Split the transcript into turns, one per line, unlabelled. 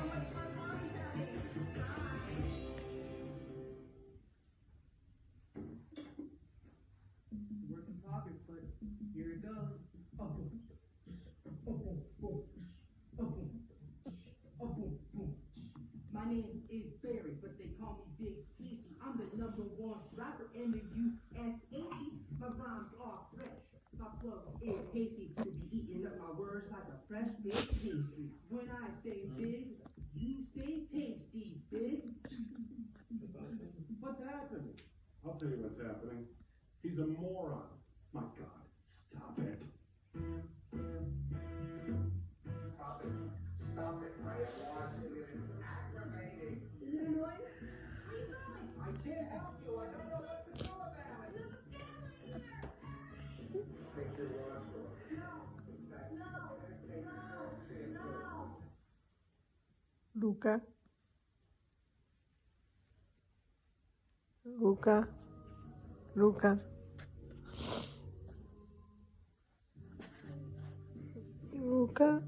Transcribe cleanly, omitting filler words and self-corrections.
Work in progress, but here it goes. Oh, boom. Oh, boom, boom. Oh, boom. Oh, boom, boom. My name is Barry, but they call me Big Tasty. I'm the #1 rapper in the U.S. Tasty. My rhymes are fresh. My flow is hasty to be eating up my words like a fresh baked pastry. When I say big, you say tasty, big.
What's happening? I'll tell you what's happening. He's a moron. My God, stop it.
Stop it. Stop it. I am watching it. It's aggravating.
Is it annoying? Where are you going?
I can't help you. I don't know what to do about it. Take your word for it.
No.
Luca, Luca, Luca, Luca.